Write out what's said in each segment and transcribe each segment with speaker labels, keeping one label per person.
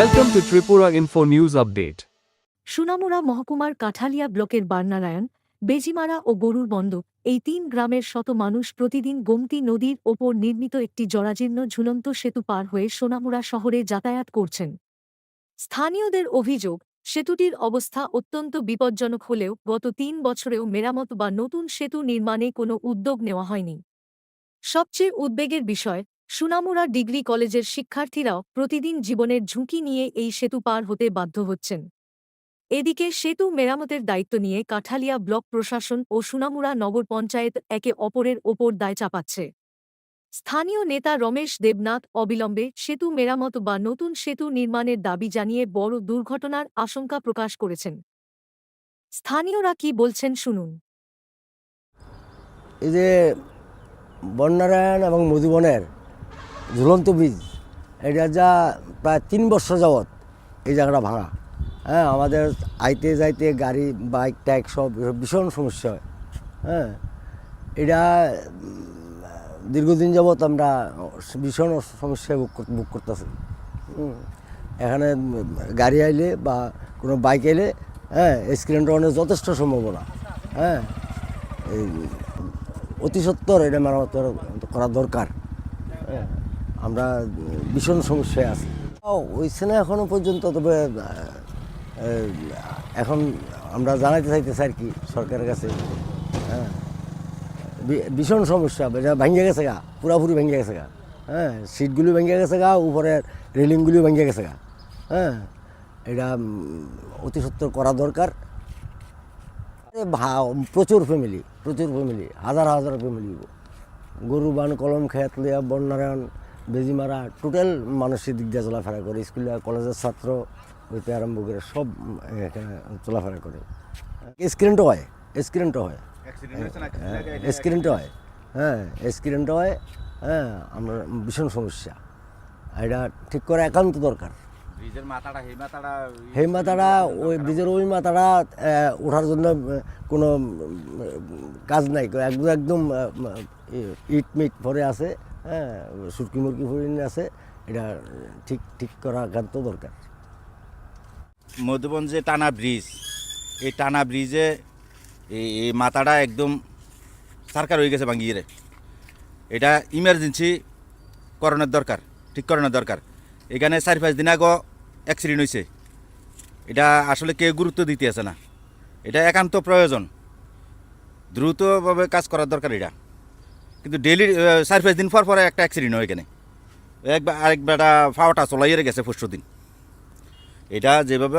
Speaker 1: Welcome to Tripura Info News Update.
Speaker 2: Sonamura মহকুমার কাঠালিয়া ব্লকের বার্নারায়ণ, বেজিমারা ও গরুর বন্দ এই ৩ গ্রামের শত মানুষ প্রতিদিন গোমতী নদীর ওপর নির্মিত একটি জরাজীর্ণ ঝুলন্ত সেতু পার হয়ে সোনামুড়া শহরে যাতায়াত করছেন। স্থানীয়দের অভিযোগ, সেতুটির অবস্থা অত্যন্ত বিপজ্জনক হলেও গত ৩ বছরেও মেরামত বা নতুন সেতু নির্মাণে কোনো উদ্যোগ নেওয়া হয়নি। সবচেয়ে উদ্বেগের বিষয়, সোনামুড়া ডিগ্রি কলেজের শিক্ষার্থীরাও প্রতিদিন জীবনের ঝুঁকি নিয়ে এই সেতু পার হতে বাধ্য হচ্ছেন। এদিকে সেতু মেরামতের দায়িত্ব নিয়ে কাঠালিয়া ব্লক প্রশাসন ও সোনামুড়া নগর পঞ্চায়েত একে অপরের ওপর দায় চাপাচ্ছে। স্থানীয় নেতা রমেশ দেবনাথ অবিলম্বে সেতু মেরামত বা নতুন সেতু নির্মাণের দাবি জানিয়ে বড় দুর্ঘটনার আশঙ্কা প্রকাশ করেছেন। স্থানীয়রা কি বলছেন শুনুন।
Speaker 3: এই যে বন্যারায়ণ এবং মধুবনের ঝুলন্ত ব্রিজ, এটা যা প্রায় ৩ বছর যাবৎ এই জায়গাটা ভাঙা। হ্যাঁ, আমাদের আইতে যাইতে গাড়ি বাইক টাইক সব ভীষণ সমস্যা হয়। হ্যাঁ, এটা দীর্ঘদিন যাবৎ আমরা ভীষণ সমস্যায় ভোগ করতেছি। এখানে গাড়ি আইলে বা কোনো বাইক এলে অ্যাক্সিডেন্ট হওয়ার যথেষ্ট সম্ভাবনা। হ্যাঁ, এই অতি সত্বর এটা মেরামত করা দরকার। আমরা ভীষণ সমস্যায় আছি। হয়েছে না এখনও পর্যন্ত, তবে এখন আমরা জানাইতে চাইতেছি আর কি সরকারের কাছে। হ্যাঁ, ভীষণ সমস্যা, এটা ভেঙে গেছে গা, পুরাপুরি ভেঙে গেছে গা। হ্যাঁ, সিটগুলি ভেঙে গেছে গা, উপরের রেলিংগুলিও ভেঙে গেছে গা। হ্যাঁ, এটা অতি সত্বর করা দরকার। প্রচুর ফ্যামিলি, হাজার হাজার ফ্যামিলি, গরু বান কলম খেত লিয়া বন্যারায়ণ বেজিমারা টোটাল মানুষের দিক দিয়ে চলাফেরা করে, স্কুল কলেজের ছাত্র হইতে আরম্ভ করে সব এখানে চলাফেরা করে। অ্যাক্সিডেন্টও হয়। হ্যাঁ, আমরা ভীষণ সমস্যা, এটা ঠিক করে একান্ত দরকার। সেই মাথাটা ওই ব্রিজের ওই মাথাটা ওঠার জন্য কোনো কাজ নাই, একদম ইট মিট ভরে আছে। হ্যাঁ, সুরকি মুরকি ভরে আছে, এটা ঠিক করা একান্ত দরকার।
Speaker 4: মধুবন যে টানা ব্রিজ, এই টানা ব্রিজে এই মাথাটা একদম সারকার হয়ে গেছে ভাঙিয়ে। এটা ইমার্জেন্সি ঠিক করানোর দরকার। এখানে 4-5 দিন আগে অ্যাক্সিডেন্ট হয়েছে, এটা আসলে কেউ গুরুত্ব দিতে আছে না। এটা একান্ত প্রয়োজন, দ্রুতভাবে কাজ করার দরকার এটা। কিন্তু ডেলি 4-5 দিন পর একটা অ্যাক্সিডেন্ট হয় এখানে। আরেকটা ফাওয়াটা চলাইয়ে গেছে 5 দিন। এটা যেভাবে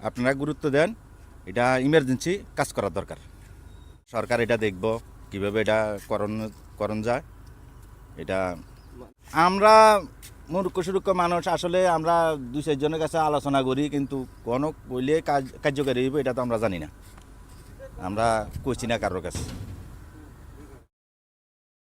Speaker 4: আপনারা গুরুত্ব দেন, এটা ইমার্জেন্সি কাজ করার দরকার। সরকার এটা দেখব কীভাবে এটা করণ যায়। এটা আমরা মূর্খ সুরক্ষ মানুষ, আসলে আমরা 2-4 জনের কাছে আলোচনা করি, কিন্তু কোনো কইলে কার্যকারী হইব এটা তো আমরা জানি না, আমরা কইছি না কারোর কাছে।